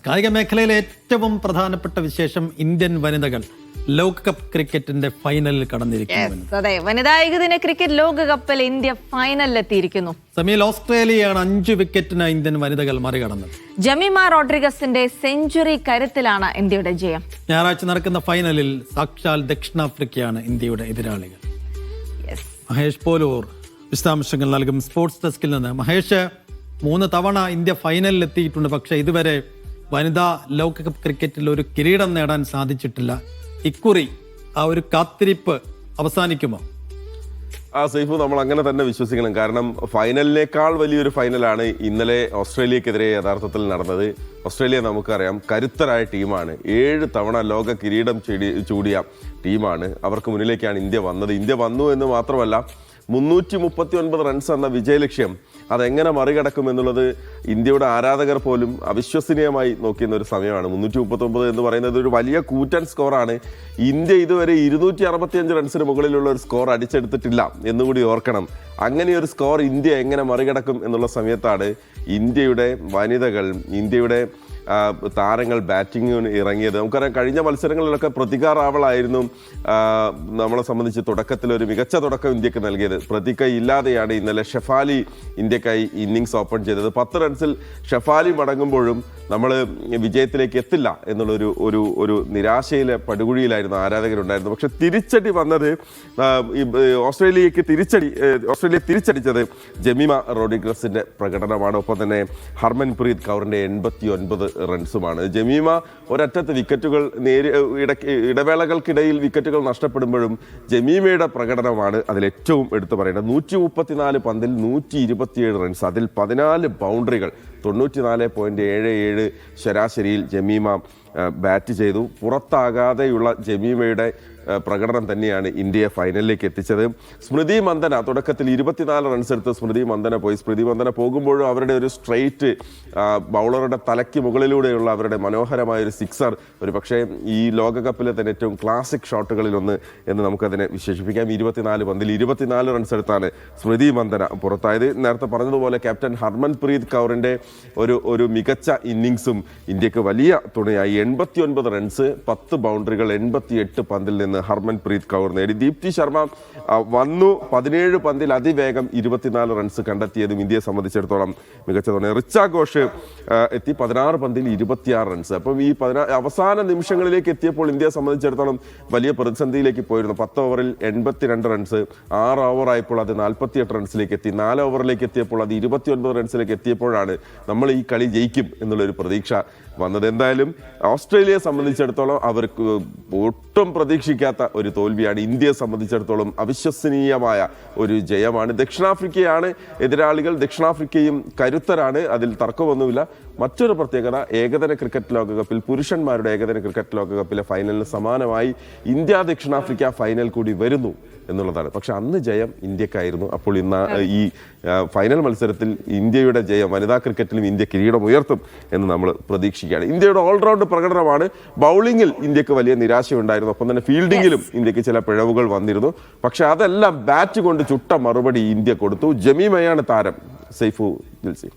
കായിക മേഖലയിലെ ഏറ്റവും പ്രധാനപ്പെട്ട വിശേഷം ഇന്ത്യൻ വനിതകൾ ലോകകപ്പ് ക്രിക്കറ്റിന്റെ ഫൈനലിൽ കടന്നിരിക്കുന്നു. അതെ, വനിതാ ഏകദിന ക്രിക്കറ്റ് ലോകകപ്പിൽ ഇന്ത്യ ഫൈനലിലെത്തിയിരിക്കുന്നു. സെമിയിൽ ഓസ്ട്രേലിയയാണ് 5 വിക്കറ്റിന് ഇന്ത്യൻ വനിതകൾ മറികടന്നത്. ജമീമ റോഡ്രിഗസിന്റെ സെഞ്ചുറി കരുത്തിലാണ് ഇന്ത്യയുടെ ജയം. ഞായറാഴ്ച നടക്കുന്ന ഫൈനലിൽ സാക്ഷാൽ ദക്ഷിണാഫ്രിക്കയാണ് ഇന്ത്യയുടെ എതിരാളികൾ. മഹേഷ് പോലൂർ വിശദാംശങ്ങൾ നൽകും സ്പോർട്സ് ഡെസ്കിൽ നിന്ന്. മഹേഷ്, 3 തവണ ഇന്ത്യ ഫൈനലിൽ എത്തിയിട്ടുണ്ട്. പക്ഷെ ഇതുവരെ വനിതാ ലോകകപ്പ് ക്രിക്കറ്റിൽ ഒരു കിരീടം നേടാൻ സാധിച്ചിട്ടില്ല. ഇക്കുറി ആ ഒരു കാത്തിരിപ്പ് അവസാനിക്കുമോ? സൈഫു, നമ്മൾ അങ്ങനെ തന്നെ വിശ്വസിക്കണം. കാരണം ഫൈനലിനേക്കാൾ വലിയൊരു ഫൈനലാണ് ഇന്നലെ ഓസ്ട്രേലിയക്കെതിരെ യഥാർത്ഥത്തിൽ നടന്നത്. ഓസ്ട്രേലിയ നമുക്കറിയാം കരുത്തരായ ടീമാണ്. 7 തവണ ലോക കിരീടം ചൂടിയ ടീമാണ്. അവർക്ക് മുന്നിലേക്കാണ് ഇന്ത്യ വന്നത്. ഇന്ത്യ വന്നു എന്ന് മാത്രമല്ല, 339 റൺസ് എന്ന വിജയലക്ഷ്യം അതെങ്ങനെ മറികടക്കും എന്നുള്ളത് ഇന്ത്യയുടെ ആരാധകർ പോലും അവിശ്വസനീയമായി നോക്കിയിരുന്ന ഒരു സമയമാണ്. 339 എന്ന് പറയുന്നത് ഒരു വലിയ കൂറ്റൻ സ്കോറാണ്. ഇന്ത്യ ഇതുവരെ 265 റൺസിന് മുകളിലുള്ള ഒരു സ്കോർ അടിച്ചെടുത്തിട്ടില്ല എന്നുകൂടി ഓർക്കണം. അങ്ങനെ ഒരു സ്കോർ ഇന്ത്യ എങ്ങനെ മറികടക്കും എന്നുള്ള സമയത്താണ് ഇന്ത്യയുടെ വനിതകൾ, ഇന്ത്യയുടെ താരങ്ങൾ ബാറ്റിങ്ങിന് ഇറങ്ങിയത്. നമുക്കറിയാം കഴിഞ്ഞ മത്സരങ്ങളിലൊക്കെ പ്രതികാറാവളായിരുന്നു നമ്മളെ സംബന്ധിച്ച് തുടക്കത്തിൽ ഒരു മികച്ച തുടക്കം ഇന്ത്യക്ക് നൽകിയത്. പ്രതിക ഇല്ലാതെയാണ് ഇന്നലെ ഷെഫാലി ഇന്ത്യക്കായി ഇന്നിങ്സ് ഓപ്പൺ ചെയ്തത്. 10 റൺസിൽ ഷെഫാലി മടങ്ങുമ്പോഴും നമ്മൾ വിജയത്തിലേക്ക് എത്തില്ല എന്നുള്ളൊരു ഒരു നിരാശയിലെ പടുകുഴിയിലായിരുന്നു ആരാധകരുണ്ടായിരുന്നു. പക്ഷെ തിരിച്ചടി വന്നത് ഓസ്ട്രേലിയ തിരിച്ചടിച്ചത് ജമീമ റോഡ്രിഗസിന്റെ പ്രകടനമാണ്. ഒപ്പം തന്നെ ഹർമൻപ്രീത് കൗറിന്റെ 89 റൺസുമാണ്. ജമീമ ഒരറ്റത്ത് വിക്കറ്റുകൾ ഇടവേളകൾക്കിടയിൽ വിക്കറ്റുകൾ നഷ്ടപ്പെടുമ്പോഴും ജമീമയുടെ പ്രകടനമാണ് അതിലേറ്റവും എടുത്തു പറയേണ്ടത്. 134 പന്തിൽ 127 റൺസ്, അതിൽ 14 ബൗണ്ടറികൾ, 94.77 ശരാശരിയിൽ ജമീമ ബാറ്റ് ചെയ്തു. പുറത്താകാതെയുള്ള ജമീമയുടെ പ്രകടനം തന്നെയാണ് ഇന്ത്യയെ ഫൈനലിലേക്ക് എത്തിച്ചത്. സ്മൃതി മന്ദന തുടക്കത്തിൽ 24 റൺസ് എടുത്ത് സ്മൃതി മന്ദന പോയി. സ്മൃതി മന്ദന പോകുമ്പോഴും അവരുടെ ഒരു സ്ട്രെയിറ്റ് ബൗളറുടെ തലയ്ക്ക് മുകളിലൂടെയുള്ള അവരുടെ മനോഹരമായ ഒരു സിക്സർ ഒരു പക്ഷേ ഈ ലോകകപ്പിലെ തന്നെ ഏറ്റവും ക്ലാസിക് ഷോട്ടുകളിലൊന്ന് എന്ന് നമുക്കതിനെ വിശേഷിപ്പിക്കാം. 24 പന്തിൽ 24 റൺസ് എടുത്താണ് സ്മൃതി മന്ദന പുറത്തായത്. നേരത്തെ പറഞ്ഞതുപോലെ ക്യാപ്റ്റൻ ഹർമൻപ്രീത് കൗറിന്റെ ഒരു മികച്ച ഇന്നിങ്സും ഇന്ത്യക്ക് വലിയ തുണയായി. 89 റൺസ്, 10 ബൗണ്ടറികൾ, 88 പന്തിൽ നിന്ന് ഹർമൻപ്രീത് കൗർ നേടി. ദീപ്തി ശർമ്മ വന്നു 17 പന്തിൽ അതിവേഗം 24 റൺസ് കണ്ടെത്തിയതും ഇന്ത്യയെ സംബന്ധിച്ചിടത്തോളം മികച്ച തുണ. റിച്ച ഘോഷ് എത്തി 16 പന്തിൽ 26 റൺസ്. അപ്പം ഈ അവസാന നിമിഷങ്ങളിലേക്ക് എത്തിയപ്പോൾ ഇന്ത്യയെ സംബന്ധിച്ചിടത്തോളം വലിയ പ്രതിസന്ധിയിലേക്ക് പോയിരുന്നു. 10 ഓവറിൽ 82 റൺസ്, 6 ഓവറായപ്പോൾ അത് 48 റൺസിലേക്ക് എത്തി. 4 ഓവറിലേക്ക് എത്തിയപ്പോൾ അത് 29 റൺസിലേക്ക് എത്തിയപ്പോഴാണ് നമ്മൾ ഈ കളി ജയിക്കും എന്നുള്ളൊരു പ്രതീക്ഷ വന്നത്. എന്തായാലും ഓസ്ട്രേലിയയെ സംബന്ധിച്ചിടത്തോളം അവർക്ക് ഒട്ടും പ്രതീക്ഷിക്കാത്ത ഒരു തോൽവിയാണ്. ഇന്ത്യയെ സംബന്ധിച്ചിടത്തോളം അവിശ്വസനീയമായ ഒരു ജയമാണ്. ദക്ഷിണാഫ്രിക്കയാണ് എതിരാളികൾ. ദക്ഷിണാഫ്രിക്കയും കരുത്തരാണ്, അതിൽ തർക്കമൊന്നുമില്ല. മറ്റൊരു പ്രത്യേകത, ഏകദിന ക്രിക്കറ്റ് ലോകകപ്പിൽ പുരുഷന്മാരുടെ ഏകദിന ക്രിക്കറ്റ് ലോകകപ്പിലെ ഫൈനലിന് സമാനമായി ഇന്ത്യ ദക്ഷിണാഫ്രിക്ക ഫൈനൽ കൂടി വരുന്നു എന്നുള്ളതാണ്. പക്ഷെ അന്ന് ജയം ഇന്ത്യക്കായിരുന്നു. അപ്പോൾ ഇന്ന് ഈ ഫൈനൽ മത്സരത്തിൽ ഇന്ത്യയുടെ ജയം, വനിതാ ക്രിക്കറ്റിലും ഇന്ത്യ കിരീടം ഉയർത്തും എന്ന് നമ്മൾ പ്രതീക്ഷിക്കുകയാണ്. ഇന്ത്യയുടെ ഓൾറൗണ്ട് പ്രകടനമാണ്. ബൗളിങ്ങിൽ ഇന്ത്യക്ക് വലിയ നിരാശയുണ്ടായിരുന്നു. ഒപ്പം തന്നെ ഫീൽഡിങ്ങിലും ഇന്ത്യക്ക് ചില പിഴവുകൾ വന്നിരുന്നു. പക്ഷെ അതെല്ലാം ബാറ്റ് കൊണ്ട് ചുട്ട മറുപടി ഇന്ത്യ കൊടുത്തു. ജമീമയാണ് താരം. സൈഫു, ജിൽസി.